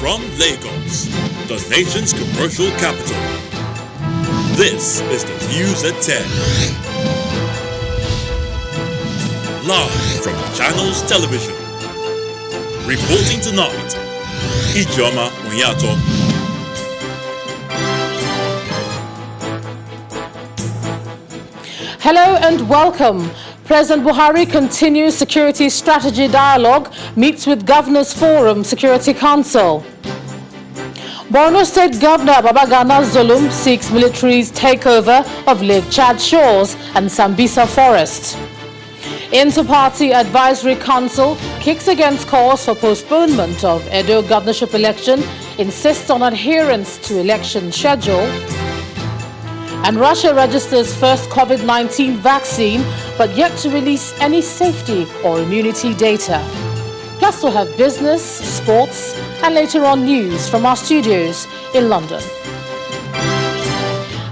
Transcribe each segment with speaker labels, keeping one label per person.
Speaker 1: From Lagos, the nation's commercial capital, this is the News at 10. Live from Channels Television. Reporting tonight, Ijoma Onyato.
Speaker 2: Hello and welcome. President Buhari continues security strategy dialogue, meets with Governors Forum Security Council. Borno State Governor Babagana Zulum seeks military's takeover of Lake Chad shores and Sambisa Forest. Inter-Party Advisory Council kicks against calls for postponement of Edo governorship election, insists on adherence to election schedule. And Russia registers first COVID-19 vaccine, but yet to release any safety or immunity data. Plus we'll have business, sports, and later on news from our studios in London.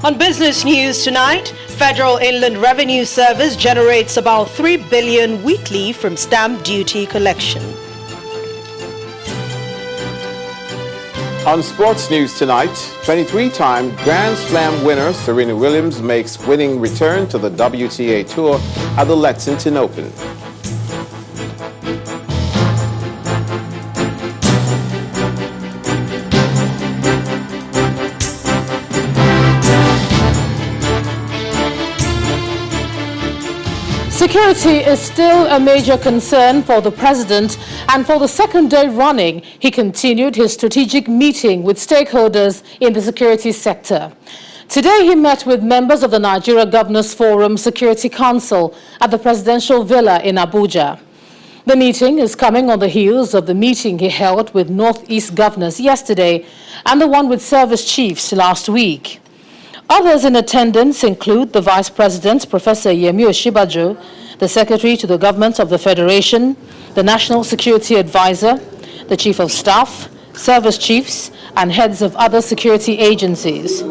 Speaker 3: On business news tonight, Federal Inland Revenue Service generates about 3 billion weekly from stamp duty collection.
Speaker 4: On sports news tonight, 23-time Grand Slam winner Serena Williams makes winning return to the WTA Tour at the Lexington Open.
Speaker 2: Security is still a major concern for the president, and for the second day running, he continued his strategic meeting with stakeholders in the security sector. Today, he met with members of the Nigeria Governors Forum Security Council at the Presidential Villa in Abuja. The meeting is coming on the heels of the meeting he held with Northeast governors yesterday and the one with service chiefs last week. Others in attendance include the Vice President, Professor Yemi Oshibajo, the Secretary to the Government of the Federation, the National Security Advisor, the Chief of Staff, Service Chiefs, and heads of other security agencies.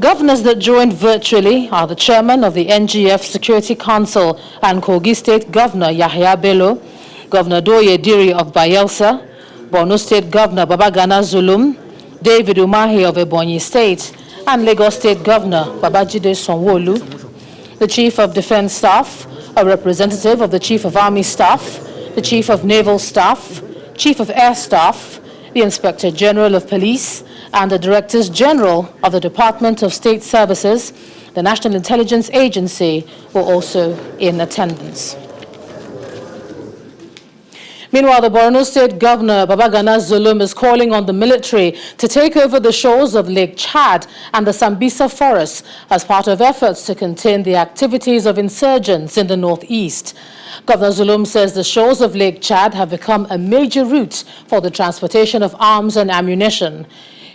Speaker 2: Governors that joined virtually are the Chairman of the NGF Security Council and Kogi State Governor Yahya Bello, Governor Doye Diri of Bayelsa, Borno State Governor Babagana Zulum, David Umahi of Ebonyi State, and Lagos State Governor Babajide Sanwo-Olu, the Chief of Defense Staff, a representative of the Chief of Army Staff, the Chief of Naval Staff, Chief of Air Staff, the Inspector General of Police, and the Directors General of the Department of State Services, the National Intelligence Agency, were also in attendance. Meanwhile, the Borno State Governor Babagana Zulum is calling on the military to take over the shores of Lake Chad and the Sambisa Forest as part of efforts to contain the activities of insurgents in the northeast. Governor Zulum says the shores of Lake Chad have become a major route for the transportation of arms and ammunition.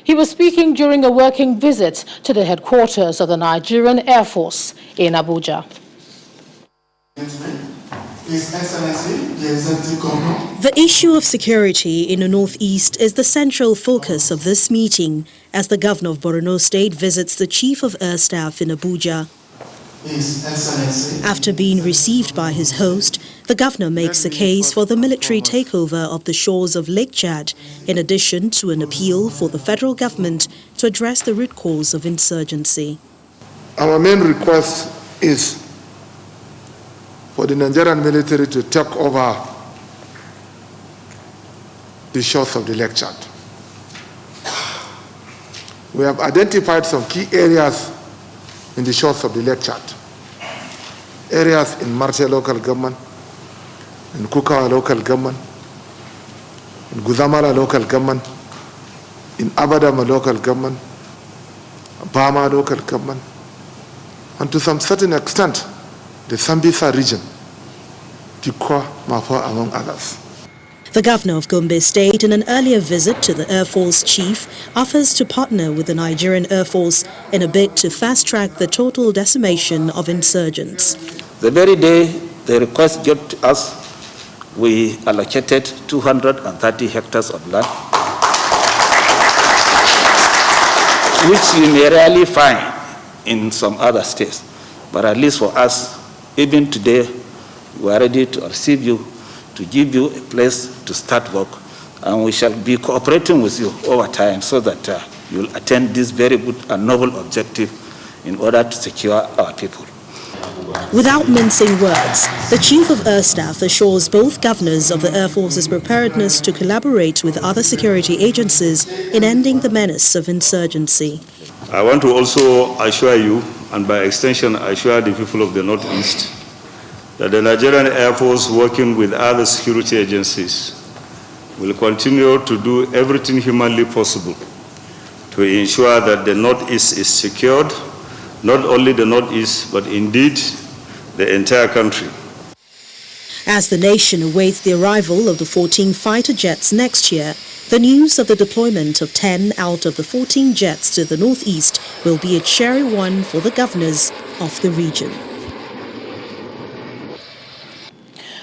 Speaker 2: He was speaking during a working visit to the headquarters of the Nigerian Air Force in Abuja.
Speaker 5: His Excellency, the Executive Governor.
Speaker 6: The issue of security in the Northeast is the central focus of this meeting as the Governor of Borno State visits the Chief of Air Staff in Abuja.
Speaker 5: His Excellency.
Speaker 6: After being received by his host, the Governor makes a case for the military takeover of the shores of Lake Chad, in addition to an appeal for the federal government to address the root cause of insurgency.
Speaker 5: Our main request is for the Nigerian military to take over the shores of the Lake Chad. We have identified some key areas in the shores of the Lake Chad. Areas in Marche local government, in Kukawa local government, in Guzamala local government, in Abadama local government, Bama local government, and to some certain extent, the Sambisa region, Tikwa, Mafua, among others.
Speaker 6: The Governor of Gombe State, in an earlier visit to the Air Force Chief, offers to partner with the Nigerian Air Force in a bid to fast-track the total decimation of insurgents.
Speaker 7: The very day the request got to us, we allocated 230 hectares of land, which you may rarely find in some other states. But at least for us, even today, we are ready to receive you, to give you a place to start work and we shall be cooperating with you over time so that you'll attain this very good and noble objective in order to secure our people.
Speaker 6: Without mincing words, the Chief of Air Staff assures both governors of the Air Force's preparedness to collaborate with other security agencies in ending the menace of insurgency.
Speaker 8: I want to also assure you, and by extension assure the people of the Northeast, that the Nigerian Air Force, working with other security agencies, will continue to do everything humanly possible to ensure that the Northeast is secured, not only the Northeast, but indeed the entire country.
Speaker 6: As the nation awaits the arrival of the 14 fighter jets next year, the news of the deployment of 10 out of the 14 jets to the Northeast will be a cherry one for the governors of the region.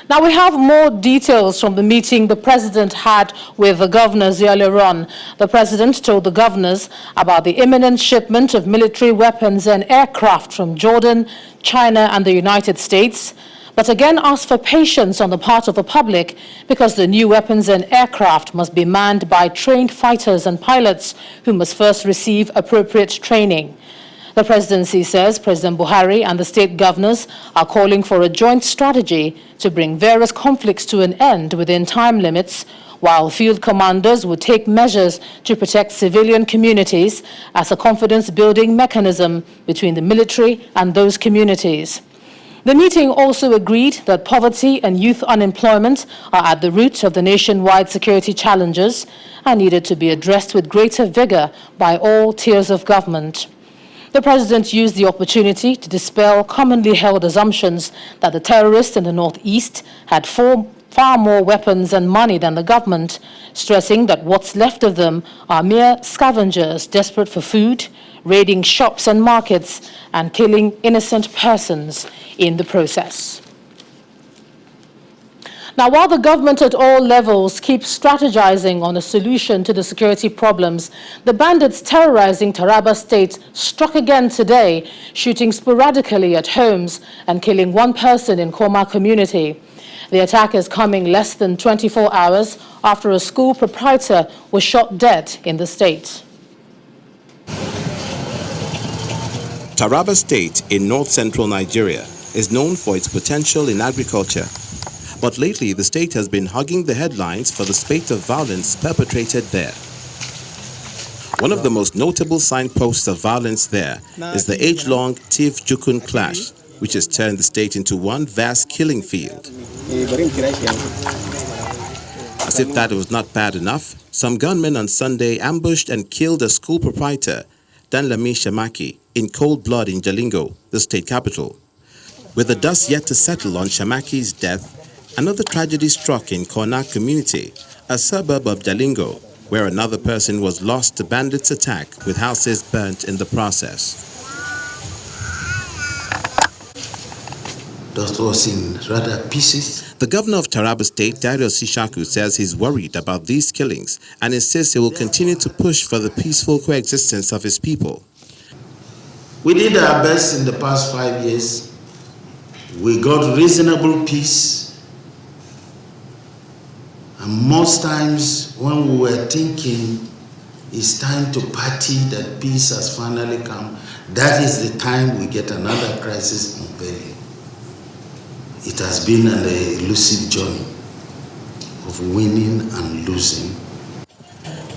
Speaker 2: Now we have more details from the meeting the president had with the governors earlier on. The president told the governors about the imminent shipment of military weapons and aircraft from Jordan, China and the United States, but again asked for patience on the part of the public because the new weapons and aircraft must be manned by trained fighters and pilots who must first receive appropriate training. The presidency says President Buhari and the state governors are calling for a joint strategy to bring various conflicts to an end within time limits, while field commanders would take measures to protect civilian communities as a confidence-building mechanism between the military and those communities. The meeting also agreed that poverty and youth unemployment are at the root of the nationwide security challenges and needed to be addressed with greater vigor by all tiers of government. The president used the opportunity to dispel commonly held assumptions that the terrorists in the Northeast had far more weapons and money than the government, stressing that what's left of them are mere scavengers desperate for food, raiding shops and markets, and killing innocent persons in the process. Now, while the government at all levels keeps strategizing on a solution to the security problems, the bandits terrorizing Taraba State struck again today, shooting sporadically at homes and killing one person in Koma community. The attack is coming less than 24 hours after a school proprietor was shot dead in the state.
Speaker 9: Taraba State in north-central Nigeria is known for its potential in agriculture. But lately, the state has been hugging the headlines for the spate of violence perpetrated there. One of the most notable signposts of violence there is the age-long Tiv-Jukun clash, which has turned the state into one vast killing field. As if that was not bad enough, some gunmen on Sunday ambushed and killed a school proprietor, Danlami Shamaki, in cold blood in Jalingo, the state capital. With the dust yet to settle on Shamaki's death, another tragedy struck in Kona community, a suburb of Jalingo, where another person was lost to bandits' attack with houses burnt in the process.
Speaker 10: That was in rather pieces.
Speaker 9: The governor of Taraba State, Darius Ishaku, says he's worried about these killings and insists he will continue to push for the peaceful coexistence of his people.
Speaker 10: We did our best in the past 5 years. We got reasonable peace. And most times when we were thinking it's time to party, that peace has finally come, that is the time we get another crisis unveiling. It has been an elusive journey of winning and losing.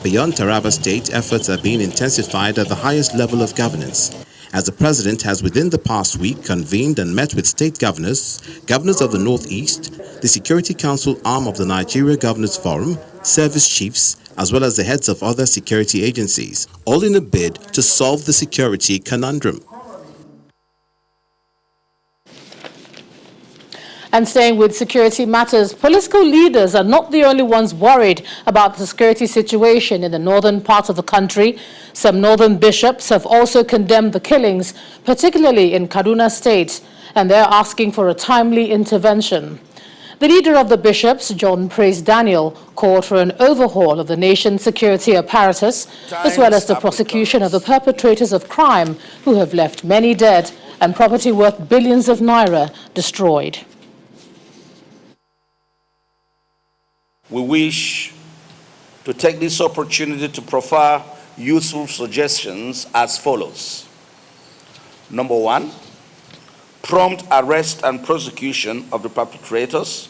Speaker 9: Beyond Taraba State, efforts are being intensified at the highest level of governance, as the president has within the past week convened and met with state governors, governors of the Northeast, the Security Council arm of the Nigeria Governors Forum, service chiefs, as well as the heads of other security agencies, all in a bid to solve the security conundrum.
Speaker 2: And staying with security matters, political leaders are not the only ones worried about the security situation in the northern part of the country. Some northern bishops have also condemned the killings, particularly in Kaduna State, and they're asking for a timely intervention. The leader of the bishops, John Praise Daniel, called for an overhaul of the nation's security apparatus, as well as the prosecution of the perpetrators of crime who have left many dead and property worth billions of naira destroyed.
Speaker 11: We wish to take this opportunity to proffer useful suggestions as follows. Number one, prompt arrest and prosecution of the perpetrators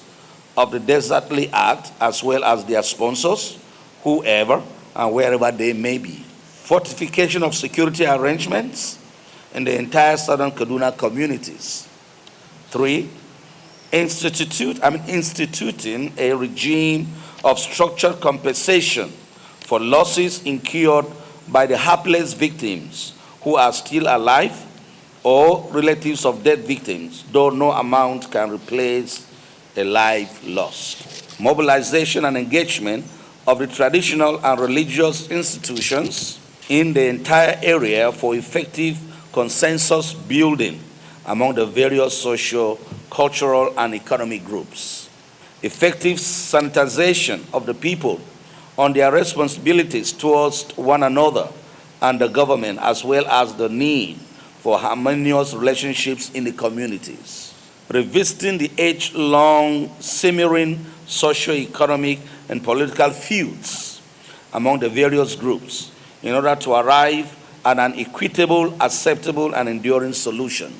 Speaker 11: of the Desertly Act as well as their sponsors, whoever and wherever they may be. Fortification of security arrangements in the entire southern Kaduna communities. 3, instituting a regime of structured compensation for losses incurred by the hapless victims who are still alive or relatives of dead victims, though no amount can replace a life lost. Mobilization and engagement of the traditional and religious institutions in the entire area for effective consensus building among the various social, cultural, and economic groups. Effective sanitization of the people on their responsibilities towards one another and the government, as well as the need for harmonious relationships in the communities. Revisiting the age-long simmering socio-economic and political feuds among the various groups in order to arrive at an equitable, acceptable, and enduring solution.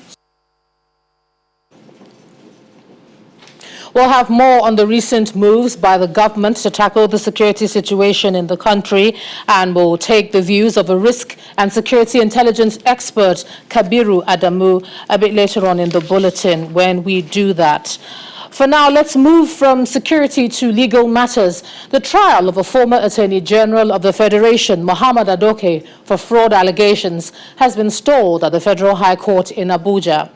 Speaker 2: We'll have more on the recent moves by the government to tackle the security situation in the country, and we'll take the views of a risk and security intelligence expert, Kabiru Adamu, a bit later on in the bulletin when we do that. For now, let's move from security to legal matters. The trial of a former Attorney General of the Federation, Mohammed Adoke, for fraud allegations has been stalled at the Federal High Court in Abuja.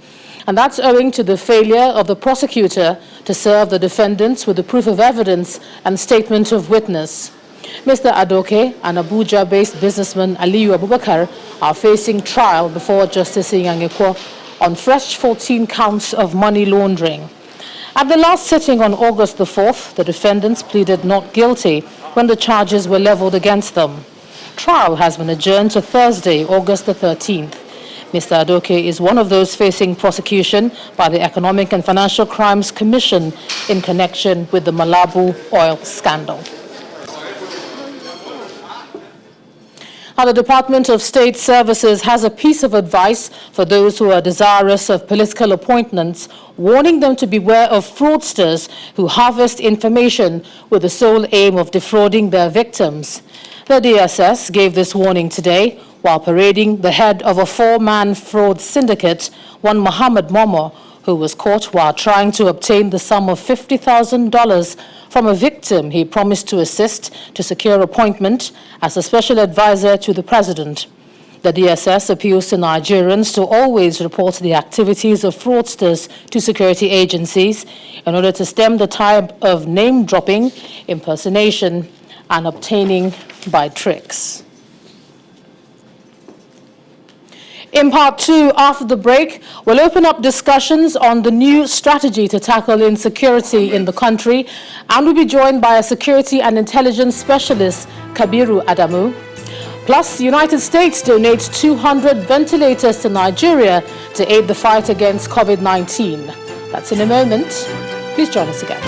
Speaker 2: And that's owing to the failure of the prosecutor to serve the defendants with the proof of evidence and statement of witness. Mr. Adoke, an Abuja-based businessman Aliyu Abubakar, are facing trial before Justice Inyangekwo on fresh 14 counts of money laundering. At the last sitting on August the 4th, the defendants pleaded not guilty when the charges were leveled against them. Trial has been adjourned to Thursday, August the 13th. Mr. Adoke is one of those facing prosecution by the Economic and Financial Crimes Commission in connection with the Malabu oil scandal. Now, the Department of State Services has a piece of advice for those who are desirous of political appointments, warning them to beware of fraudsters who harvest information with the sole aim of defrauding their victims. The DSS gave this warning today while parading the head of a 4-man fraud syndicate, one Muhammad Momo, who was caught while trying to obtain the sum of $50,000 from a victim he promised to assist to secure appointment as a special advisor to the president. The DSS appeals to Nigerians to always report the activities of fraudsters to security agencies in order to stem the tide of name-dropping, impersonation, and obtaining by tricks. In part 2, after the break, we'll open up discussions on the new strategy to tackle insecurity in the country, and we'll be joined by a security and intelligence specialist, Kabiru Adamu. Plus, the United States donates 200 ventilators to Nigeria to aid the fight against COVID-19. That's in a moment. Please join us again.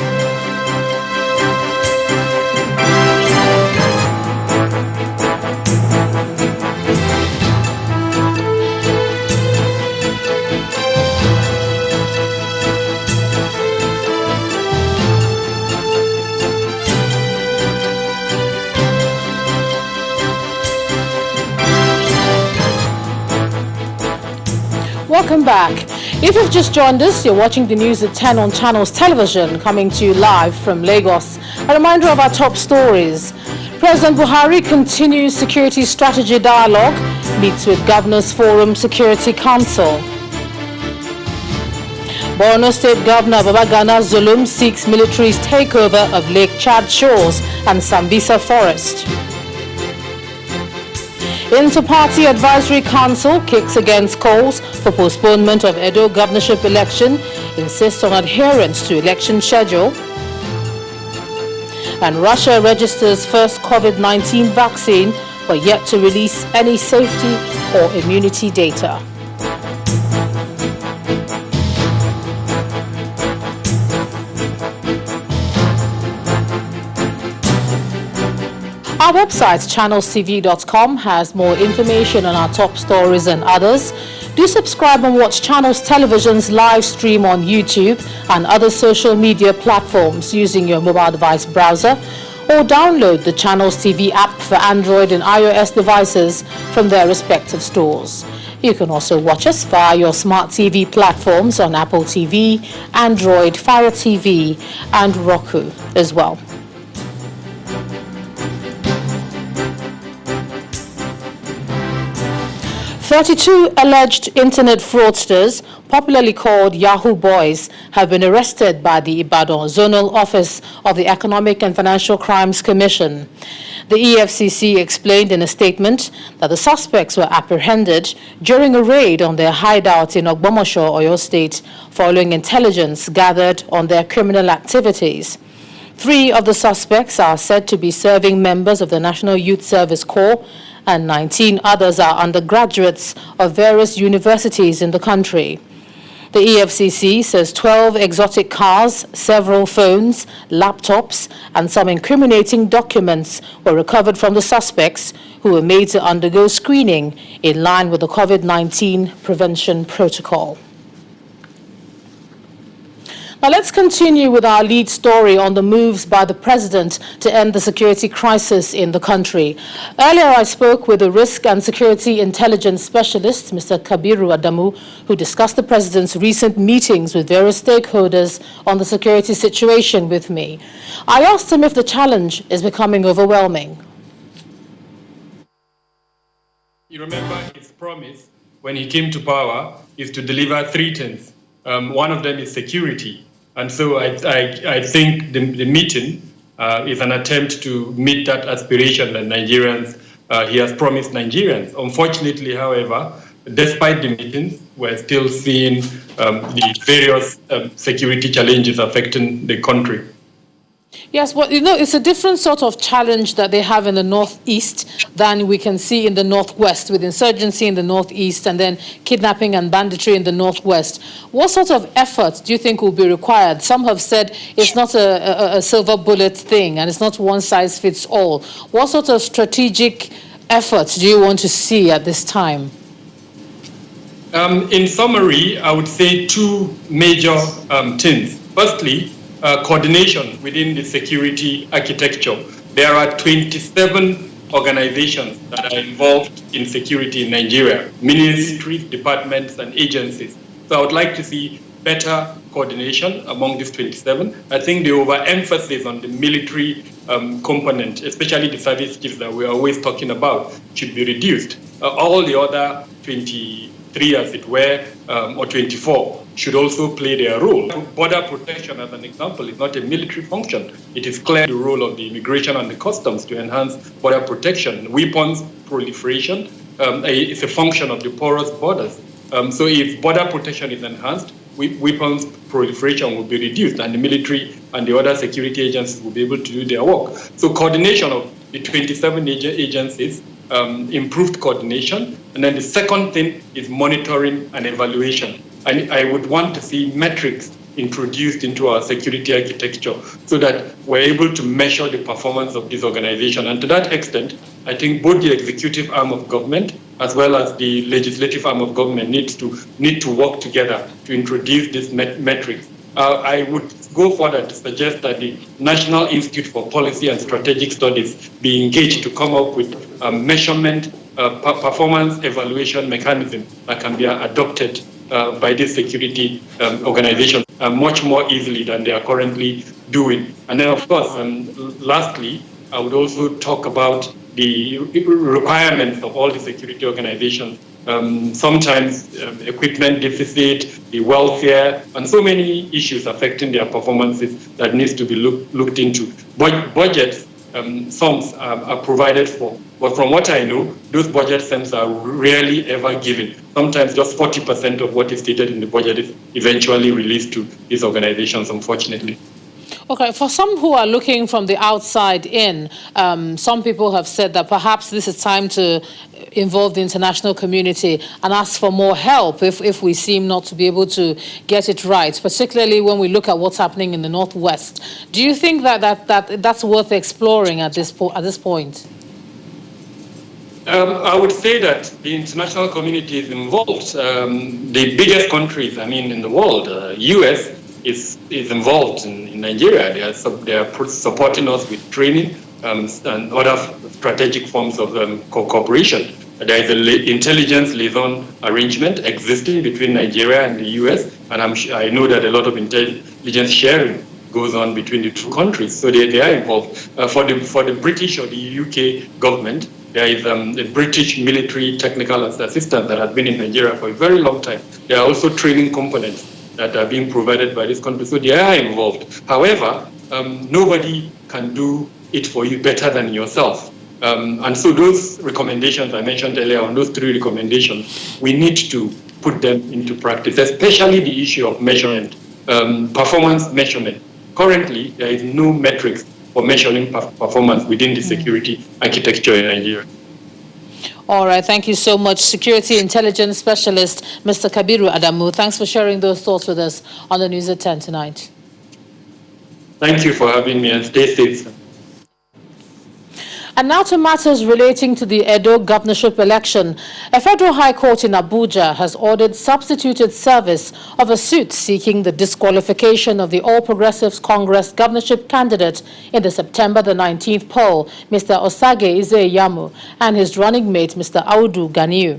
Speaker 2: Welcome back. If you've just joined us, you're watching the news at 10 on Channels Television, coming to you live from Lagos. A reminder of our top stories. President Buhari continues security strategy dialogue, meets with Governors Forum Security Council. Borno State Governor Babagana Zulum seeks military's takeover of Lake Chad shores and Sambisa Forest. Inter-Party Advisory Council kicks against calls for postponement of Edo governorship election, insists on adherence to election schedule. And Russia registers first COVID-19 vaccine, but yet to release any safety or immunity data. Our website, channelstv.com, has more information on our top stories and others. Do subscribe and watch Channels Television's live stream on YouTube and other social media platforms using your mobile device browser, or download the Channels TV app for Android and iOS devices from their respective stores. You can also watch us via your smart TV platforms on Apple TV, Android, Fire TV, and Roku as well. "32 alleged internet fraudsters, popularly called Yahoo Boys, have been arrested by the Ibadan Zonal Office of the Economic and Financial Crimes Commission. The EFCC explained in a statement that the suspects were apprehended during a raid on their hideout in Ogbomosho, Oyo State, following intelligence gathered on their criminal activities. 3 of the suspects are said to be serving members of the National Youth Service Corps, and 19 others are undergraduates of various universities in the country. The EFCC says 12 exotic cars, several phones, laptops, and some incriminating documents were recovered from the suspects, who were made to undergo screening in line with the COVID-19 prevention protocol. Now let's continue with our lead story on the moves by the president to end the security crisis in the country. Earlier, I spoke with a risk and security intelligence specialist, Mr. Kabiru Adamu, who discussed the president's recent meetings with various stakeholders on the security situation with me. I asked him if the challenge is becoming overwhelming.
Speaker 12: You remember his promise when he came to power is to deliver 3 things. One of them is security. And so I think the meeting is an attempt to meet that aspiration that Nigerians, he has promised Nigerians. Unfortunately, however, despite the meetings, we're still seeing the various security challenges affecting the country.
Speaker 2: Yes, well, you know, it's a different sort of challenge that they have in the northeast than we can see in the northwest, with insurgency in the northeast and then kidnapping and banditry in the northwest. What sort of efforts do you think will be required? Some have said it's not a silver bullet thing and it's not one size fits all. What sort of strategic efforts do you want to see at this time?
Speaker 12: In summary, I would say 2 major things. Firstly, coordination within the security architecture. There are 27 organizations that are involved in security in Nigeria, ministries, departments, and agencies. So I would like to see better coordination among these 27. I think the overemphasis on the military component, especially the service chiefs that we're always talking about, should be reduced. All the other 23, as it were, or 24, should also play their role. Border protection, as an example, is not a military function. It is clear the role of the immigration and the customs to enhance border protection. Weapons proliferation is a function of the porous borders. So if border protection is enhanced, weapons proliferation will be reduced, and the military and the other security agencies will be able to do their work. So coordination of the 27 agencies, improved coordination. And then the second thing is monitoring and evaluation. I would want to see metrics introduced into our security architecture so that we're able to measure the performance of this organization. And to that extent, I think both the executive arm of government as well as the legislative arm of government need to work together to introduce these metrics. I would go further to suggest that the National Institute for Policy and Strategic Studies be engaged to come up with a measurement, performance evaluation mechanism that can be adopted by this security organization much more easily than they are currently doing. And then, of course, lastly, I would also talk about the requirements of all the security organizations. Sometimes equipment deficit, the welfare, and so many issues affecting their performances that needs to be looked into. Budgets, sums are provided for. But from what I know, those budget sums are rarely ever given. Sometimes just 40% of what is stated in the budget is eventually released to these organizations, unfortunately.
Speaker 2: Okay, for some who are looking from the outside in, some people have said that perhaps this is time to involve the international community and ask for more help if we seem not to be able to get it right, particularly when we look at what's happening in the Northwest. Do you think that's worth exploring at this point?
Speaker 12: I would say that the international community is involved. The biggest countries, in the world, U.S. is involved in Nigeria. They are supporting us with training and other strategic forms of cooperation. There is an intelligence liaison arrangement existing between Nigeria and the U.S., and I know that a lot of intelligence sharing goes on between the two countries, so they are involved. For the British or the UK government, there is a British military technical assistance that has been in Nigeria for a very long time. There are also training components that are being provided by this country, so they are involved. However, nobody can do it for you better than yourself. And so those recommendations I mentioned earlier, on those 3 recommendations, we need to put them into practice, especially the issue of measurement, performance measurement. Currently, there is no metrics for measuring performance within the security architecture in Nigeria.
Speaker 2: All right, thank you so much, Security Intelligence Specialist, Mr. Kabiru Adamu. Thanks for sharing those thoughts with us on the News at 10 tonight.
Speaker 12: Thank you for having me, and stay safe.
Speaker 2: And now to matters relating to the Edo governorship election. A federal high court in Abuja has ordered substituted service of a suit seeking the disqualification of the All Progressives Congress governorship candidate in the September the 19th poll, Mr. Osage Izeyamu, and his running mate, Mr. Audu Ganiu.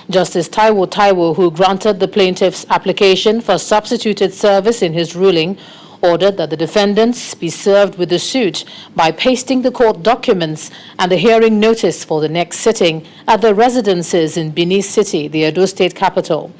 Speaker 2: Justice Taiwo, who granted the plaintiff's application for substituted service in his ruling, ordered that the defendants be served with the suit by pasting the court documents and the hearing notice for the next sitting at the residences in Benin City, the Edo State capital.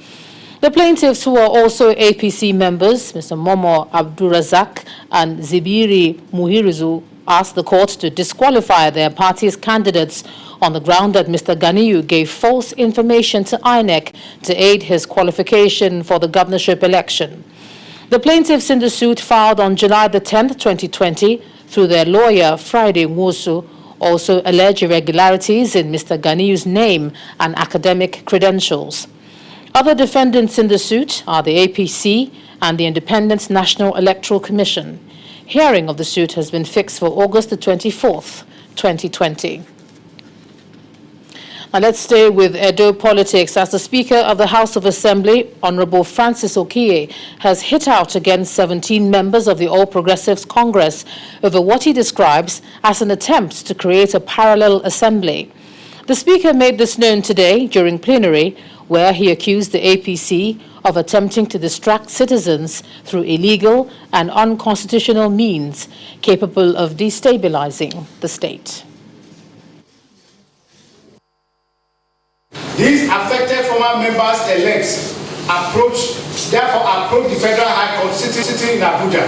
Speaker 2: The plaintiffs, who are also APC members, Mr. Momo Abdurazak and Zibiri Muhirizu, asked the court to disqualify their party's candidates on the ground that Mr. Ganiu gave false information to INEC to aid his qualification for the governorship election. The plaintiffs in the suit filed on July the 10th, 2020, through their lawyer, Friday Nwosu, also allege irregularities in Mr. Ganiu's name and academic credentials. Other defendants in the suit are the APC and the Independent National Electoral Commission. Hearing of the suit has been fixed for August the 24th, 2020. Now let's stay with Edo politics, as the Speaker of the House of Assembly, Honorable Francis Okiye, has hit out against 17 members of the All Progressives Congress over what he describes as an attempt to create a parallel assembly. The Speaker made this known today during plenary, where he accused the APC of attempting to distract citizens through illegal and unconstitutional means capable of destabilizing the state.
Speaker 13: These affected former members-elect therefore approach the Federal High Court sitting in Abuja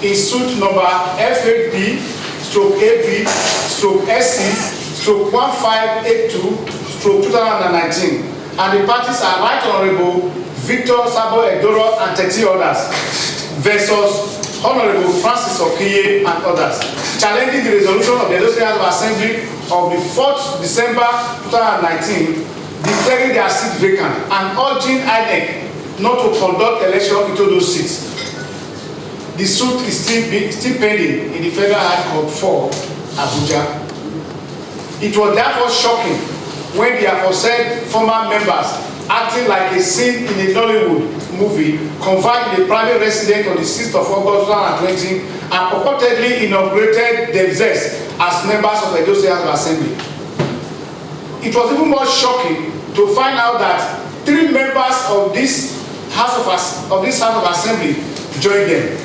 Speaker 13: in suit number FAB/AB/SC/1582/2019, and the parties are Right Honorable Victor Sabo Edoro and 30 others versus Honorable Francis Okiye and others, challenging the resolution of the Edo State House of Assembly of the 4th December 2019, declaring their seat vacant and urging INEC not to conduct election into those seats. The suit is still pending in the Federal High Court for Abuja. It was therefore shocking when the aforesaid former members, acting like a scene in a Nollywood movie, confined in a private residence on the 6th of August 2020 and purportedly inaugurated themselves as members of the Edo State House of Assembly. It was even more shocking to find out that 3 members of this House of Assembly joined them.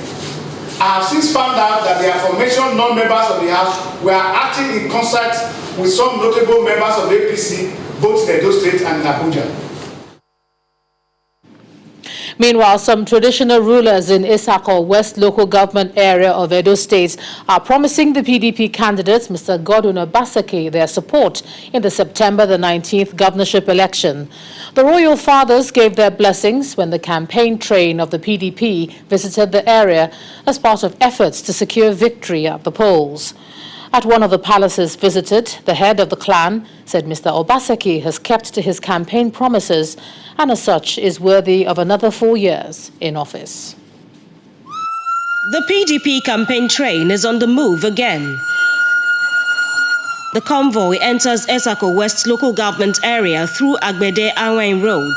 Speaker 13: I have since found out that the aforementioned non-members of the House were acting in concert with some notable members of the APC, both in Edo State and in Abuja.
Speaker 2: Meanwhile, some traditional rulers in Isako West local government area of Edo State are promising the PDP candidates, Mr. Godwin Obaseki, their support in the September the 19th governorship election. The royal fathers gave their blessings when the campaign train of the PDP visited the area as part of efforts to secure victory at the polls. At one of the palaces visited, the head of the clan said Mr. Obaseki has kept to his campaign promises and as such is worthy of another 4 years in office.
Speaker 14: The PDP campaign train is on the move again. The convoy enters Esako West local government area through Agbede Anwain Road.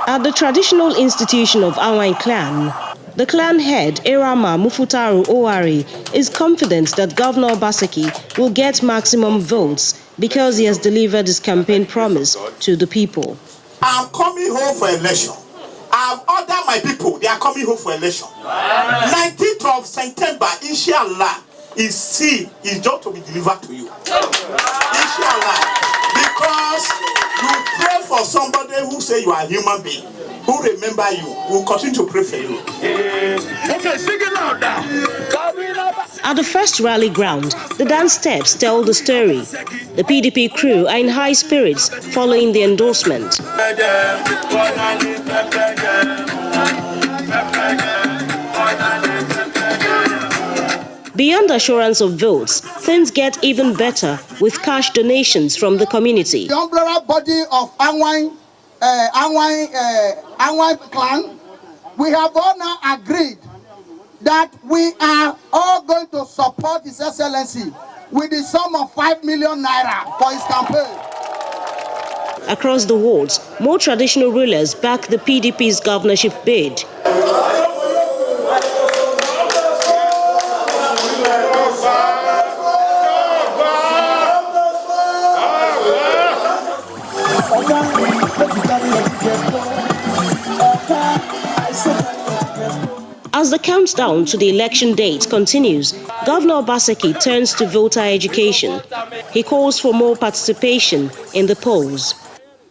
Speaker 14: At the traditional institution of Anwain clan, the clan head, Irama Mufutaru Owari, is confident that Governor Obaseki will get maximum votes because he has delivered his campaign promise to the people.
Speaker 15: I'm coming home for election. I've ordered my people, they are coming home for election. 19th of September, inshallah, is just to be delivered to you. Inshallah. Because you pray for somebody who say you are a human being, who remember you, who will continue to pray for you. Okay, sing it loud now.
Speaker 14: At the first rally ground, the dance steps tell the story. The PDP crew are in high spirits following the endorsement. Beyond assurance of votes, things get even better with cash donations from the community.
Speaker 16: The umbrella body of Anwain clan, we have all now agreed that we are all going to support His Excellency with the sum of 5 million naira for his campaign.
Speaker 14: Across the wards, more traditional rulers back the PDP's governorship bid. As the countdown to the election date continues, Governor Obaseki turns to voter education. He calls for more participation in the polls.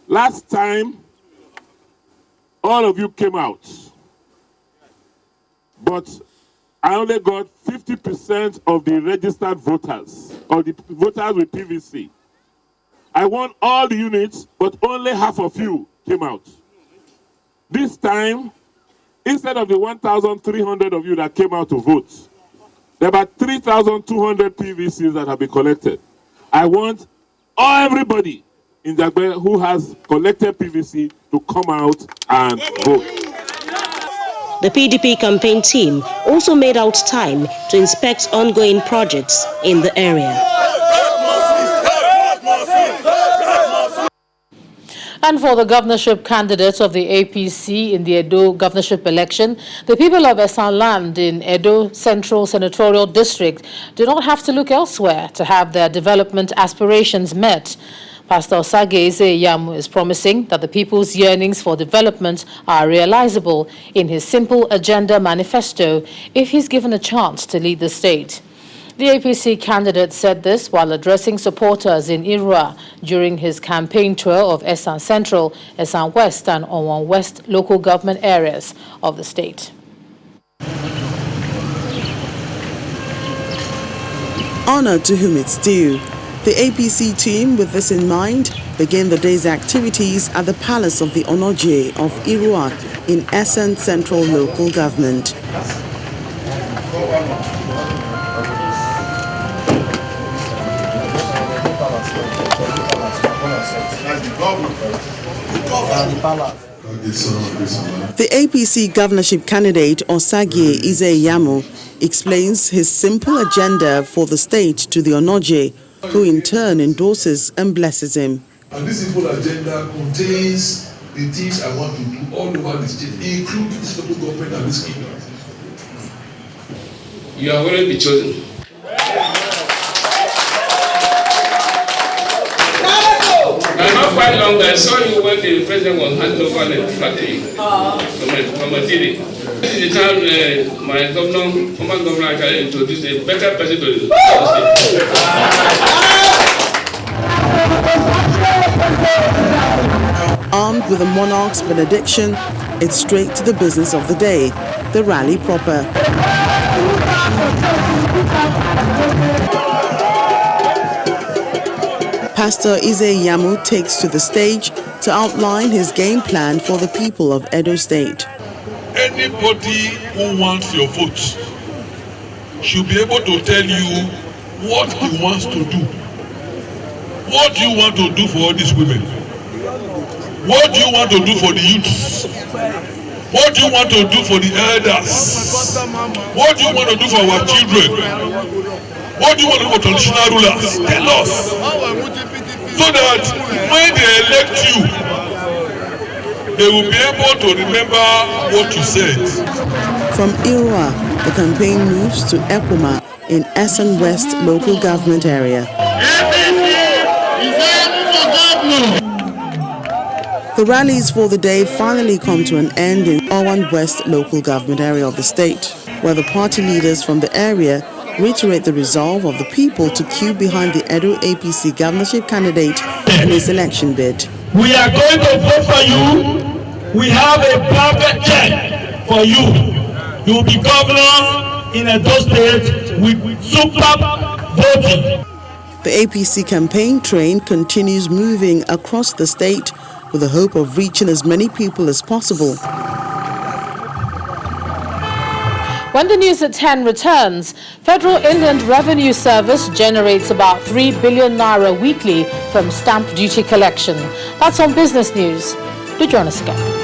Speaker 17: Last time, all of you came out, but I only got 50% of the registered voters, or the voters with PVC. I won all the units, but only half of you came out. This time, instead of the 1,300 of you that came out to vote, there are about 3,200 PVCs that have been collected. I want everybody in Jagbe who has collected PVC to come out and vote.
Speaker 14: The PDP campaign team also made out time to inspect ongoing projects in the area.
Speaker 2: And for the governorship candidates of the APC in the Edo governorship election, the people of Esan Land in Edo Central Senatorial District do not have to look elsewhere to have their development aspirations met. Pastor Osage Yamu is promising that the people's yearnings for development are realizable in his simple agenda manifesto if he's given a chance to lead the state. The APC candidate said this while addressing supporters in Irua during his campaign tour of Esan Central, Esan West and Owan West local government areas of the state.
Speaker 18: Honor to whom it's due. The APC team, with this in mind, began the day's activities at the Palace of the Onoje of Irua in Esan Central local government. The APC governorship candidate Osagie Ize-Iyamu explains his simple agenda for the state to the Onoje, who in turn endorses and blesses him.
Speaker 19: And this simple agenda contains the things I want to do all over the state, including this local government and this kingdom.
Speaker 20: You are already chosen. Not quite long, I saw you when the president was handing over the factory from a city. This is the time my governor, former governor, can introduce a better person to the state.
Speaker 18: Armed with the monarch's benediction, it's straight to the business of the day, the rally proper. Pastor Ize Yamu takes to the stage to outline his game plan for the people of Edo State.
Speaker 19: Anybody who wants your vote should be able to tell you what he wants to do. What do you want to do for all these women? What do you want to do for the youths? What do you want to do for the elders? What do you want to do for our children? What do you want to do for traditional rulers? Tell us. So that when they elect you, they will be able to remember what you said.
Speaker 18: From Irua, the campaign moves to Ekuma in Essen West local government area. The rallies for the day finally come to an end in Owan West local government area of the state, where the party leaders from the area reiterate the resolve of the people to queue behind the Edo APC governorship candidate in his election bid.
Speaker 21: We are going to vote for you. We have a perfect check for you. You will be governor in Edo State with superb voting.
Speaker 18: The APC campaign train continues moving across the state with the hope of reaching as many people as possible.
Speaker 2: When the news at 10 returns, Federal Inland Revenue Service generates about 3 billion naira weekly from stamp duty collection. That's on Business News. Do join us again.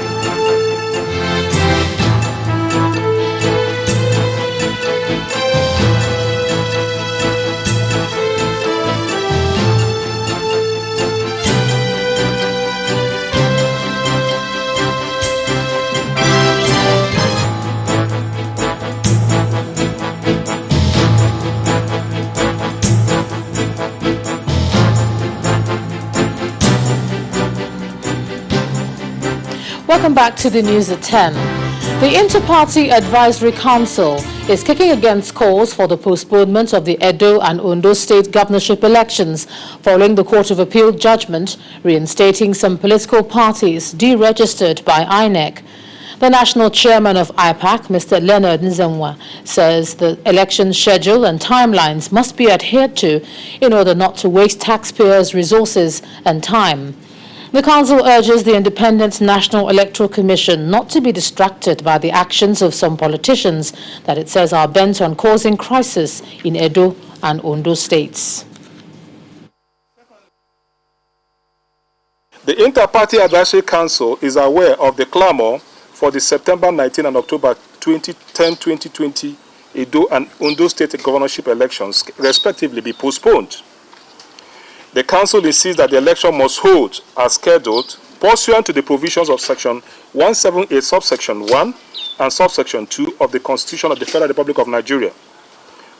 Speaker 2: Welcome back to the news at 10. The Inter-Party Advisory Council is kicking against calls for the postponement of the Edo and Ondo state governorship elections following the Court of Appeal judgment reinstating some political parties deregistered by INEC. The national chairman of IPAC, Mr. Leonard Nzemwa, says the election schedule and timelines must be adhered to in order not to waste taxpayers' resources and time. The council urges the Independent National Electoral Commission not to be distracted by the actions of some politicians that it says are bent on causing crisis in Edo and Ondo states.
Speaker 22: The Inter-Party Advisory Council is aware of the clamor for the September 19 and October 2020 Edo and Ondo state governorship elections respectively be postponed. The Council insists that the election must hold as scheduled pursuant to the provisions of Section 178, subsection 1 and subsection 2 of the Constitution of the Federal Republic of Nigeria,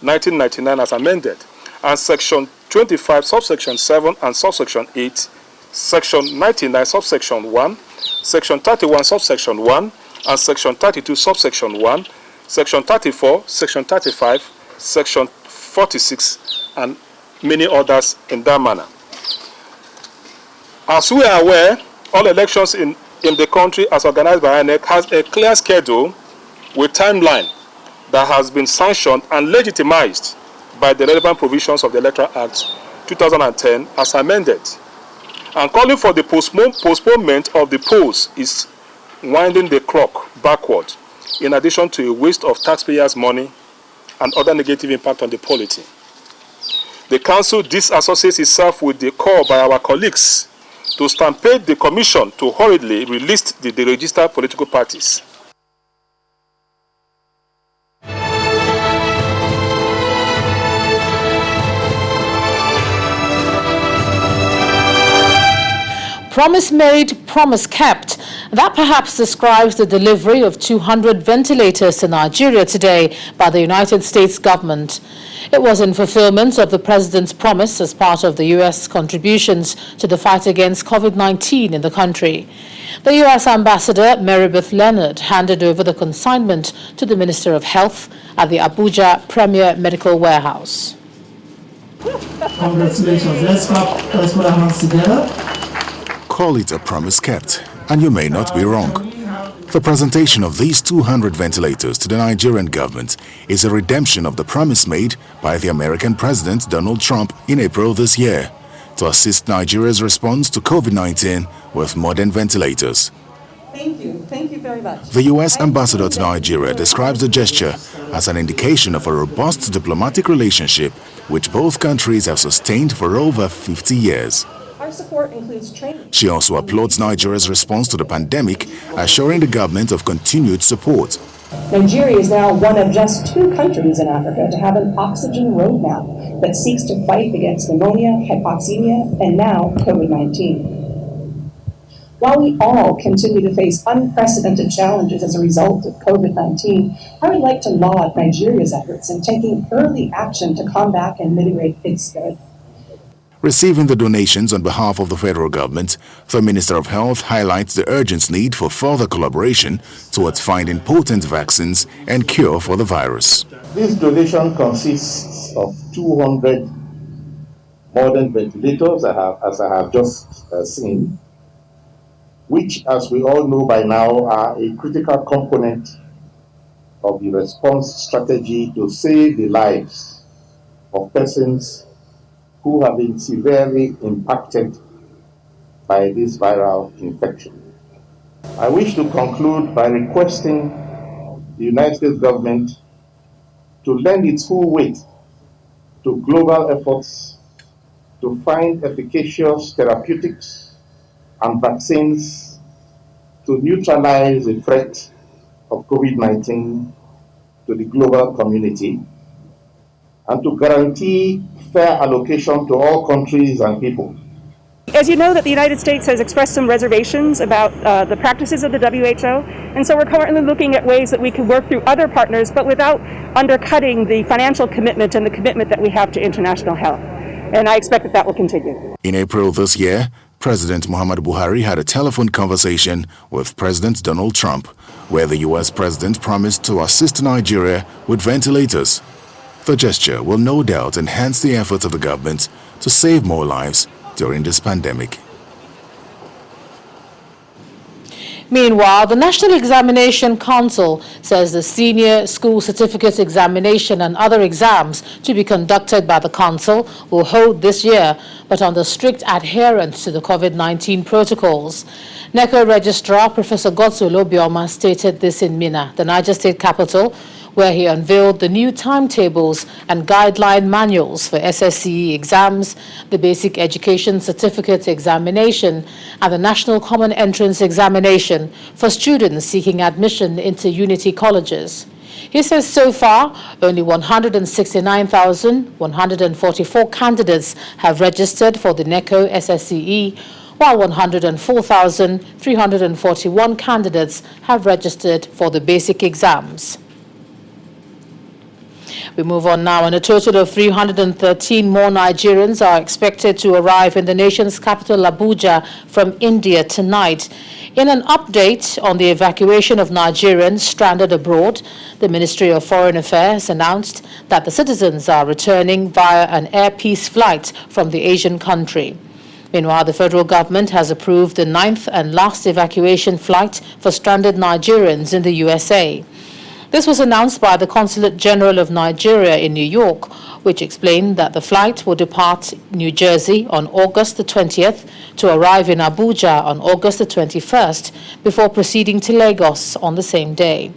Speaker 22: 1999 as amended, and Section 25, subsection 7 and subsection 8, Section 99, subsection 1, Section 31, subsection 1, and Section 32, subsection 1, Section 34, Section 35, Section 46, and many others in that manner. As we are aware, all elections in the country as organized by INEC has a clear schedule with timeline that has been sanctioned and legitimized by the relevant provisions of the Electoral Act 2010 as amended. And calling for the postponement of the polls is winding the clock backward, in addition to a waste of taxpayers' money and other negative impact on the polity. The Council disassociates itself with the call by our colleagues to stampede the Commission to hurriedly release the deregistered political parties.
Speaker 2: Promise made, promise kept. That perhaps describes the delivery of 200 ventilators to Nigeria today by the United States government. It was in fulfillment of the president's promise as part of the U.S. contributions to the fight against COVID-19 in the country. The U.S. Ambassador, Marybeth Leonard, handed over the consignment to the Minister of Health at the Abuja Premier Medical Warehouse.
Speaker 23: Congratulations. Let's put our hands together.
Speaker 1: call it a promise kept, and you may not be wrong. The presentation of these 200 ventilators to the Nigerian government is a redemption of the promise made by the American President Donald Trump in April this year to assist Nigeria's response to COVID-19 with modern ventilators.
Speaker 3: Thank you very much.
Speaker 1: The U.S. ambassador to Nigeria describes the gesture as an indication of a robust diplomatic relationship which both countries have sustained for over 50 years.
Speaker 3: Our support includes training.
Speaker 1: She also applauds Nigeria's response to the pandemic, assuring the government of continued support.
Speaker 3: Nigeria is now one of just 2 countries in Africa to have an oxygen roadmap that seeks to fight against pneumonia, hypoxemia, and now COVID-19. While we all continue to face unprecedented challenges as a result of COVID-19, I would like to laud Nigeria's efforts in taking early action to combat and mitigate its spread.
Speaker 1: Receiving the donations on behalf of the federal government, the Minister of Health highlights the urgent need for further collaboration towards finding potent vaccines and cure for the virus.
Speaker 23: This donation consists of 200 modern ventilators, as I have just seen, which, as we all know by now, are a critical component of the response strategy to save the lives of persons who have been severely impacted by this viral infection. I wish to conclude by requesting the United States government to lend its full weight to global efforts to find efficacious therapeutics and vaccines to neutralize the threat of COVID-19 to the global community, and to guarantee fair allocation to all countries and people.
Speaker 3: As you know, that the United States has expressed some reservations about the practices of the WHO, and so we're currently looking at ways that we can work through other partners, but without undercutting the financial commitment and the commitment that we have to international health. And I expect that that will continue.
Speaker 1: In April this year, President Muhammadu Buhari had a telephone conversation with President Donald Trump, where the U.S. President promised to assist Nigeria with ventilators. The gesture will no doubt enhance the efforts of the government to save more lives during this pandemic.
Speaker 2: Meanwhile, the National Examination Council says the senior school certificate examination and other exams to be conducted by the council will hold this year, but under strict adherence to the COVID-19 protocols. NECO Registrar Professor Godswill Obioma stated this in Minna, the Niger State capital, where he unveiled the new timetables and guideline manuals for SSCE exams, the Basic Education Certificate Examination, and the National Common Entrance Examination for students seeking admission into Unity colleges. He says so far, only 169,144 candidates have registered for the NECO SSCE, while 104,341 candidates have registered for the basic exams. We move on now, and a total of 313 more Nigerians are expected to arrive in the nation's capital, Abuja, from India tonight. In an update on the evacuation of Nigerians stranded abroad, the Ministry of Foreign Affairs announced that the citizens are returning via an Air Peace flight from the Asian country. Meanwhile, the federal government has approved the 9th and last evacuation flight for stranded Nigerians in the USA. This was announced by the Consulate General of Nigeria in New York, which explained that the flight will depart New Jersey on August the 20th to arrive in Abuja on August the 21st before proceeding to Lagos on the same day.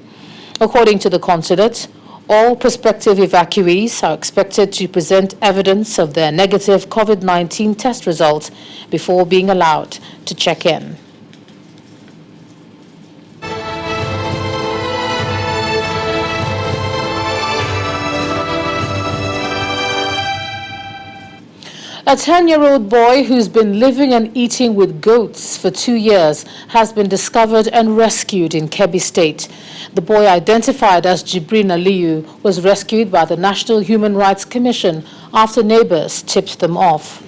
Speaker 2: According to the consulate, all prospective evacuees are expected to present evidence of their negative COVID-19 test results before being allowed to check in. A 10-year-old boy who's been living and eating with goats for 2 years has been discovered and rescued in Kebbi State. The boy, identified as Jibrin Aliyu, was rescued by the National Human Rights Commission after neighbors tipped them off.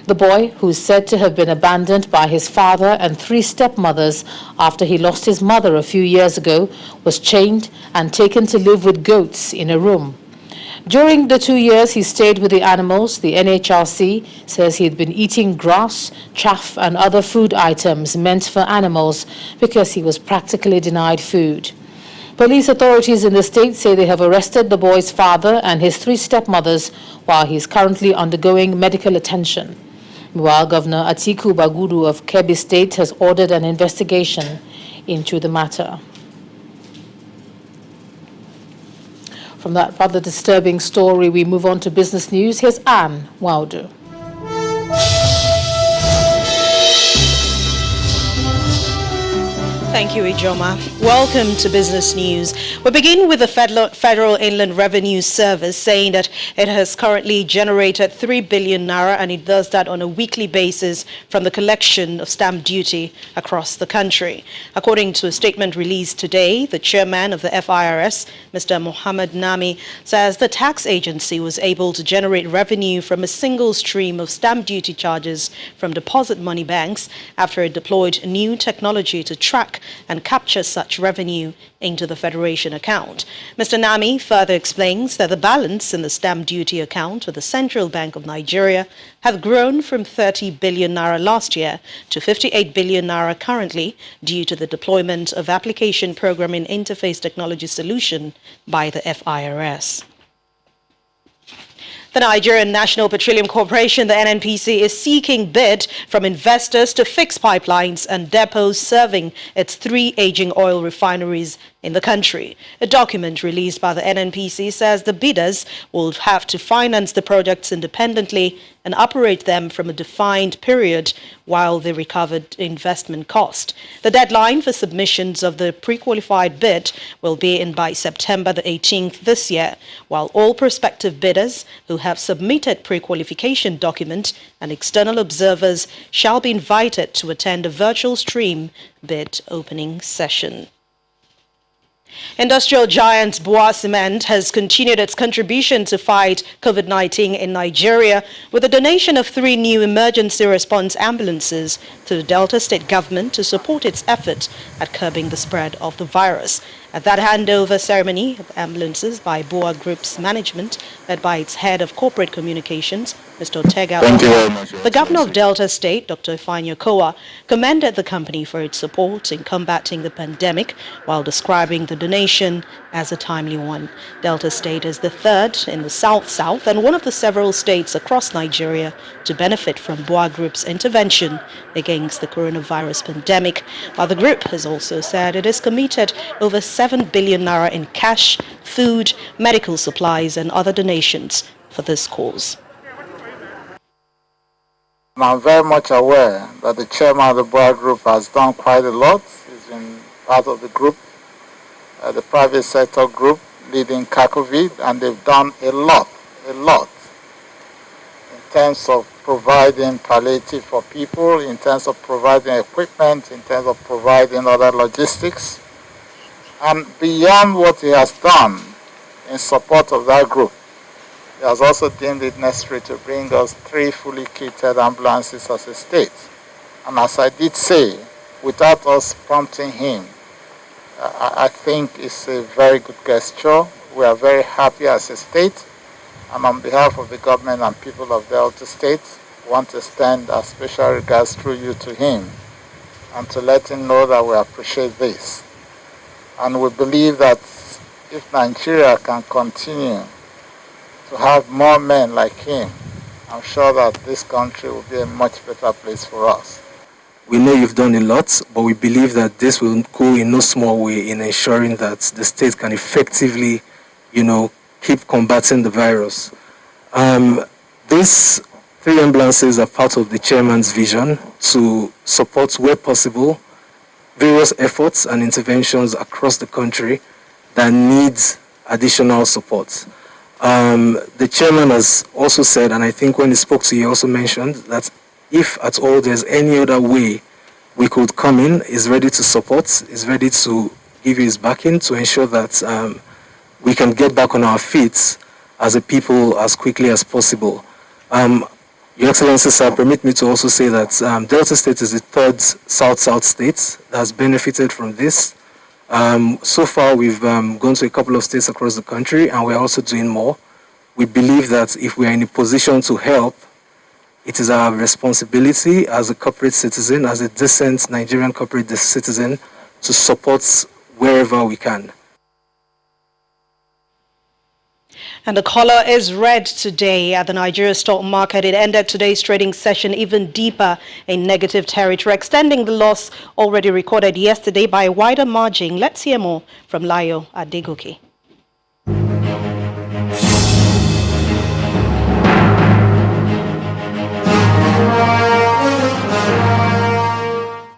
Speaker 2: The boy, who's said to have been abandoned by his father and 3 stepmothers after he lost his mother a few years ago, was chained and taken to live with goats in a room. During the 2 years he stayed with the animals, the NHRC says he had been eating grass, chaff and other food items meant for animals because he was practically denied food. Police authorities in the state say they have arrested the boy's father and his 3 stepmothers while he is currently undergoing medical attention. Meanwhile, Governor Atiku Bagudu of Kebbi State has ordered an investigation into the matter. From that rather disturbing story, we move on to business news. Here's Anne Waudu.
Speaker 4: Thank you, Ijoma. Welcome to Business News. We begin with the Federal Inland Revenue Service saying that it has currently generated 3 billion naira, and it does that on a weekly basis from the collection of stamp duty across the country. According to a statement released today, the chairman of the FIRS, Mr. Mohammed Nami, says the tax agency was able to generate revenue from a single stream of stamp duty charges from deposit money banks after it deployed new technology to track and capture such revenue into the Federation account. Mr. Nami further explains that the balance in the stamp duty account with the Central Bank of Nigeria have grown from 30 billion naira last year to 58 billion naira currently due to the deployment of Application Programming Interface Technology Solution by the FIRS. The Nigerian National Petroleum Corporation, the NNPC, is seeking bid from investors to fix pipelines and depots serving its 3 aging oil refineries in the country. A document released by the NNPC says the bidders will have to finance the projects independently and operate them from a defined period while they recovered investment cost. The deadline for submissions of the pre-qualified bid will be in by September the 18th this year, while all prospective bidders who have submitted pre-qualification document and external observers shall be invited to attend a virtual stream bid opening session. Industrial giant Bua Cement has continued its contribution to fight COVID-19 in Nigeria with a donation of 3 new emergency response ambulances to the Delta State government to support its effort at curbing the spread of the virus. At that handover ceremony of ambulances by Bua Group's management, led by its head of corporate communications, Mr. Otega, the governor of Delta State, Dr. Ifeanyi Okowa, commended the company for its support in combating the pandemic while describing the donation as a timely one. Delta State is the 3rd in the South-South and one of the several states across Nigeria to benefit from Bua Group's intervention against the coronavirus pandemic, while the group has also said it is committed over 7 billion naira in cash, food, medical supplies and other donations for this cause.
Speaker 5: I'm very much aware that the chairman of the Bua Group has done quite a lot. He's been part of the group, the private sector group leading Kakovid, and they've done a lot in terms of providing palliative for people, in terms of providing equipment, in terms of providing other logistics. And beyond what he has done in support of that group, he has also deemed it necessary to bring us 3 fully kitted ambulances as a state. And as I did say, without us prompting him, I think it's a very good gesture. We are very happy as a state. And on behalf of the government and people of Delta State, we want to extend our special regards through you to him and to let him know that we appreciate this. And we believe that if Nigeria can continue to have more men like him, I'm sure that this country will be a much better place for us.
Speaker 7: We know you've done a lot, but we believe that this will go in no small way in ensuring that the state can effectively, keep combating the virus. These 3 ambulances are part of the chairman's vision to support, where possible, various efforts and interventions across the country that need additional support. The chairman has also said, and I think when he spoke to you, he also mentioned that if at all there's any other way we could come in, is ready to support, is ready to give you his backing to ensure that we can get back on our feet as a people as quickly as possible. Your Excellency, sir, permit me to also say that Delta State is the 3rd South-South state that has benefited from this. So far, we've gone to a couple of states across the country, and we're also doing more. we believe that if we are in a position to help, it is our responsibility as a corporate citizen, as a decent Nigerian corporate citizen, to support wherever we can.
Speaker 4: And the color is red today at the Nigeria stock market. It ended today's trading session even deeper in negative territory, extending the loss already recorded yesterday by a wider margin. Let's hear more from Layo Adegoke.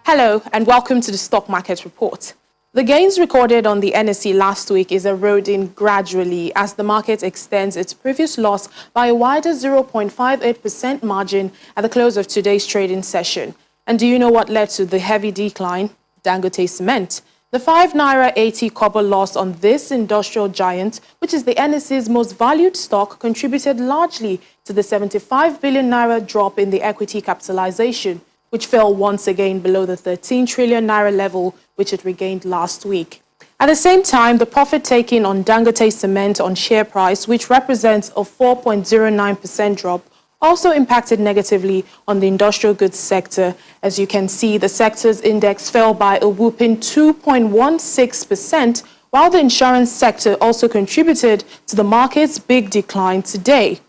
Speaker 6: Hello and welcome to the Stock Market Report. The gains recorded on the NSE last week is eroding gradually as the market extends its previous loss by a wider 0.58% margin at the close of today's trading session. And do you know what led to the heavy decline? Dangote Cement. The 5 Naira 80 kobo loss on this industrial giant, which is the NSE's most valued stock, contributed largely to the 75 billion Naira drop in the equity capitalization, which fell once again below the 13 trillion Naira level, which it regained last week. At the same time, the profit taken on Dangote Cement on share price, which represents a 4.09% drop, also impacted negatively on the industrial goods sector. As you can see, the sector's index fell by a whopping 2.16%, while the insurance sector also contributed to the market's big decline today.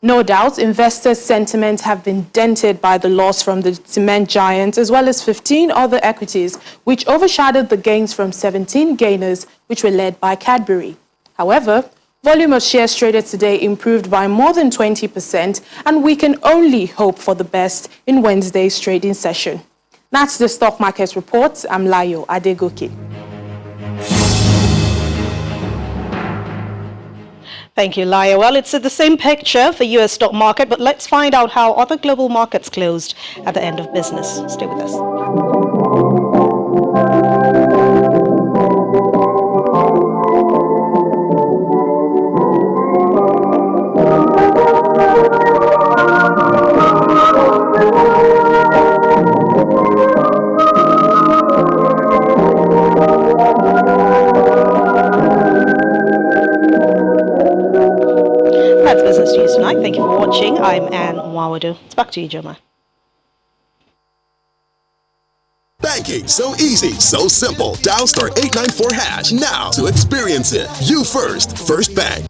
Speaker 6: No doubt, investors' sentiments have been dented by the loss from the cement giant, as well as 15 other equities, which overshadowed the gains from 17 gainers, which were led by Cadbury. However, volume of shares traded today improved by more than 20%, and we can only hope for the best in Wednesday's trading session. That's the Stock Market Report. I'm Layo Adegoke.
Speaker 4: Thank you, Layo. Well, it's the same picture for U.S. stock market, but let's find out how other global markets closed at the end of business. Stay with us. That's Business News Tonight. Thank you for watching. I'm Anne Nwawadu. It's back to you, Joma.
Speaker 8: Banking, so easy, so simple. Dial star 894 hash now to experience it. You first, First Bank.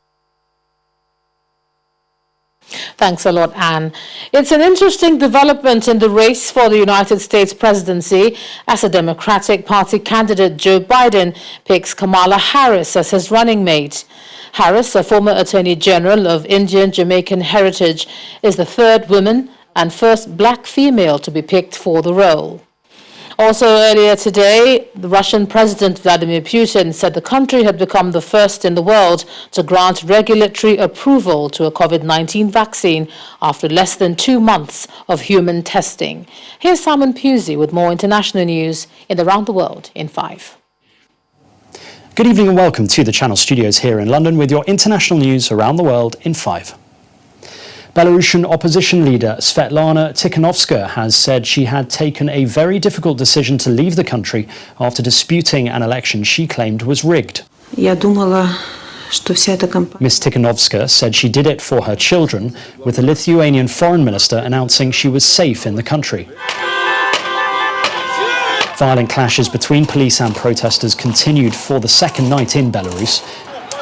Speaker 2: Thanks a lot, Anne. It's an interesting development in the race for the United States presidency as the Democratic Party candidate Joe Biden picks Kamala Harris as his running mate. Harris, a former Attorney General of Indian Jamaican heritage, is the third woman and first black female to be picked for the role. Also earlier today, the Russian President Vladimir Putin said the country had become the first in the world to grant regulatory approval to a COVID-19 vaccine after less than 2 months of human testing. Here's Simon Pusey with more international news in Around the World in 5.
Speaker 10: Good evening and welcome to the Channel Studios here in London with your international news around the world in 5. Belarusian opposition leader Svetlana Tikhanovskaya has said she had taken a very difficult decision to leave the country after disputing an election she claimed was rigged. Ms. Tikhanovskaya said she did it for her children, with the Lithuanian foreign minister announcing she was safe in the country. Violent clashes between police and protesters continued for the second night in Belarus.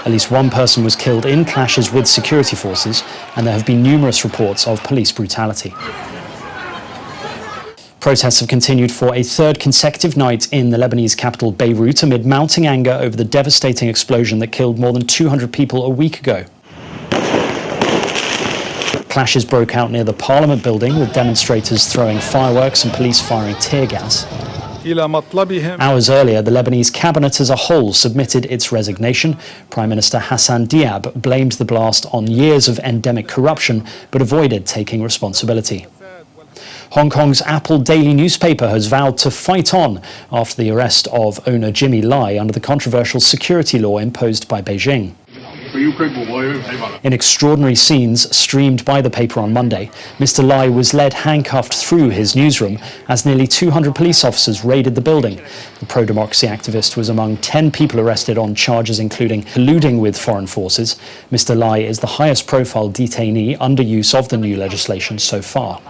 Speaker 10: At least one person was killed in clashes with security forces, and there have been numerous reports of police brutality. Protests have continued for a third consecutive night in the Lebanese capital Beirut amid mounting anger over the devastating explosion that killed more than 200 people a week ago. Clashes broke out near the Parliament building, with demonstrators throwing fireworks and police firing tear gas. Hours earlier, the Lebanese cabinet as a whole submitted its resignation. Prime Minister Hassan Diab blamed the blast on years of endemic corruption, but avoided taking responsibility. Hong Kong's Apple Daily newspaper has vowed to fight on after the arrest of owner Jimmy Lai under the controversial security law imposed by Beijing. In extraordinary scenes streamed by the paper on Monday, Mr. Lai was led handcuffed through his newsroom as nearly 200 police officers raided the building. The pro-democracy activist was among 10 people arrested on charges including colluding with foreign forces. Mr. Lai is the highest profile detainee under use of the new legislation so far.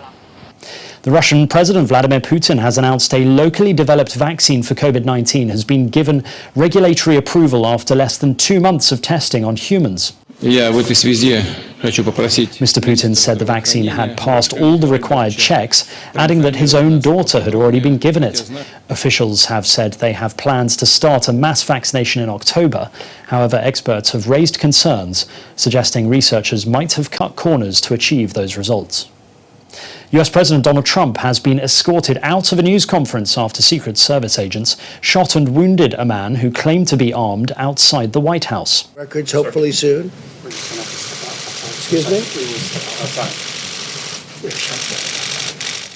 Speaker 10: The Russian President Vladimir Putin has announced a locally developed vaccine for COVID-19 has been given regulatory approval after less than 2 months of testing on humans. Mr. Putin said the vaccine had passed all the required checks, adding that his own daughter had already been given it. Officials have said they have plans to start a mass vaccination in October. However, experts have raised concerns, suggesting researchers might have cut corners to achieve those results. US President Donald Trump has been escorted out of a news conference after Secret Service agents shot and wounded a man who claimed to be armed outside the White House.
Speaker 9: Records hopefully soon. Excuse me?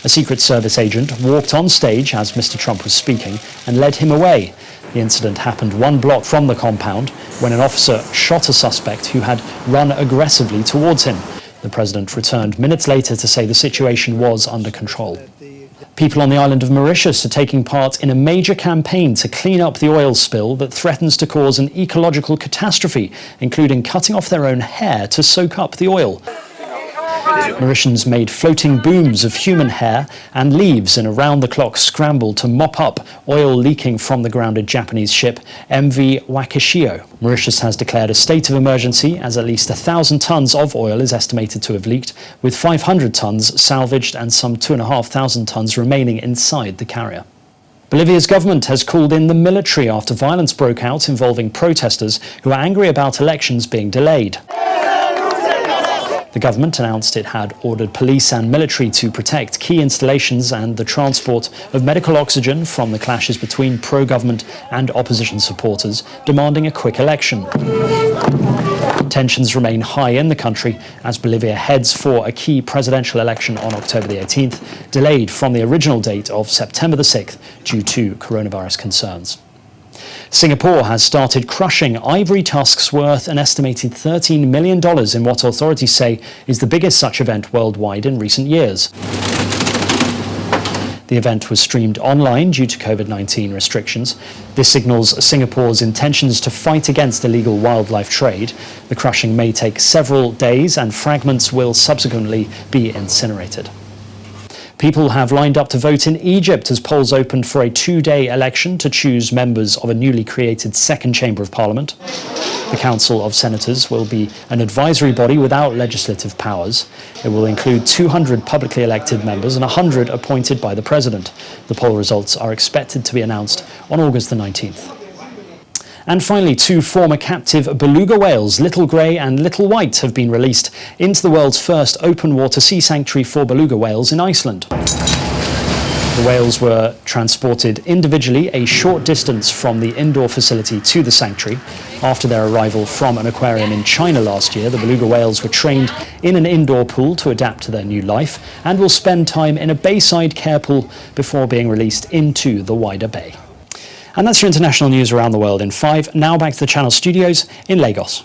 Speaker 10: A Secret Service agent walked on stage as Mr. Trump was speaking and led him away. The incident happened 1 block from the compound when an officer shot a suspect who had run aggressively towards him. The president returned minutes later to say the situation was under control. People on the island of Mauritius are taking part in a major campaign to clean up the oil spill that threatens to cause an ecological catastrophe, including cutting off their own hair to soak up the oil. Mauritians made floating booms of human hair and leaves in a round-the-clock scramble to mop up oil leaking from the grounded Japanese ship MV Wakashio. Mauritius has declared a state of emergency as at least 1,000 tons of oil is estimated to have leaked, with 500 tons salvaged and some 2,500 tons remaining inside the carrier. Bolivia's government has called in the military after violence broke out involving protesters who are angry about elections being delayed. The government announced it had ordered police and military to protect key installations and the transport of medical oxygen from the clashes between pro-government and opposition supporters, demanding a quick election. Tensions remain high in the country as Bolivia heads for a key presidential election on October the 18th, delayed from the original date of September the 6th due to coronavirus concerns. Singapore has started crushing ivory tusks worth an estimated $13 million in what authorities say is the biggest such event worldwide in recent years. The event was streamed online due to COVID-19 restrictions. This signals Singapore's intentions to fight against illegal wildlife trade. The crushing may take several days and fragments will subsequently be incinerated. People have lined up to vote in Egypt as polls opened for a 2-day election to choose members of a newly created second chamber of parliament. The Council of Senators will be an advisory body without legislative powers. It will include 200 publicly elected members and 100 appointed by the president. The poll results are expected to be announced on August the 19th. And finally, 2 former captive beluga whales, Little Grey and Little White, have been released into the world's first open water sea sanctuary for beluga whales in Iceland. The whales were transported individually a short distance from the indoor facility to the sanctuary. After their arrival from an aquarium in China last year, the beluga whales were trained in an indoor pool to adapt to their new life and will spend time in a bayside care pool before being released into the wider bay. And that's your international news around the world in 5. Now back to the Channel studios in Lagos.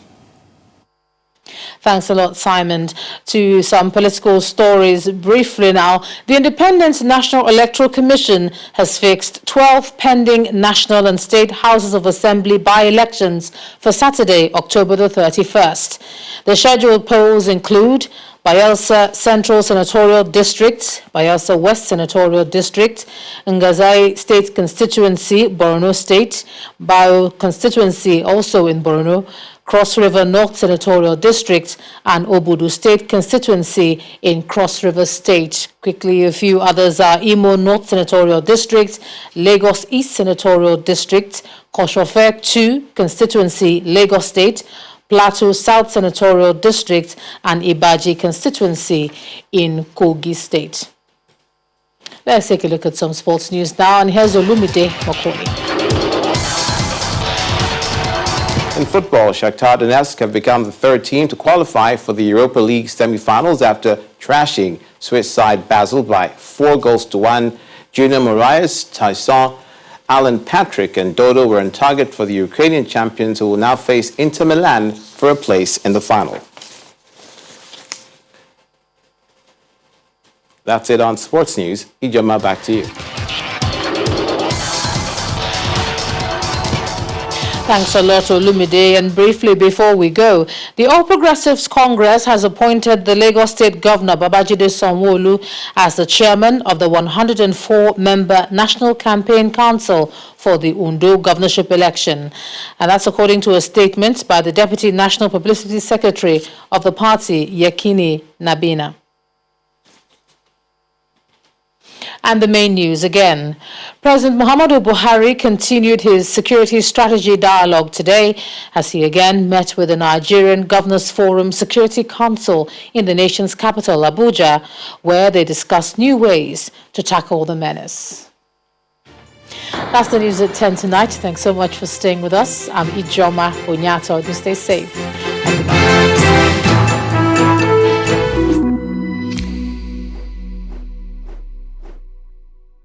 Speaker 2: Thanks a lot, Simon. To some political stories briefly now. The Independent National Electoral Commission has fixed 12 pending national and state houses of assembly by-elections for Saturday, October the 31st. The scheduled polls include Bayelsa Central Senatorial District, Bayelsa West Senatorial District, Ngazai State Constituency, Borno State, Bayo Constituency, also in Borno, Cross River North Senatorial District, and Obudu State Constituency in Cross River State. Quickly, a few others are Imo North Senatorial District, Lagos East Senatorial District, Koshofe 2 Constituency, Lagos State, Plateau South Senatorial District, and Ibaji Constituency in Kogi State. Let's take a look at some sports news now, and here's Olumide Makoni.
Speaker 11: In football, Shakhtar Donetsk have become the 3rd team to qualify for the Europa League semi-finals after trashing Swiss side Basel by 4-1. Junior Moraes, Tyson, Alan Patrick and Dodo were on target for the Ukrainian champions, who will now face Inter Milan for a place in the final. That's it on Sports News. Ijoma, back to you.
Speaker 2: Thanks a lot, Olumide. And briefly before we go, the All Progressives Congress has appointed the Lagos State Governor Babajide Sanwo-Olu as the chairman of the 104-member National Campaign Council for the Ondo governorship election. And that's according to a statement by the Deputy National Publicity Secretary of the party, Yekini Nabina. And the main news again. President Muhammadu Buhari continued his security strategy dialogue today as he again met with the Nigerian Governors Forum Security Council in the nation's capital, Abuja, where they discussed new ways to tackle the menace. That's the news at 10 tonight. Thanks so much for staying with us. I'm Ijoma Onyato. Do stay safe. And goodbye.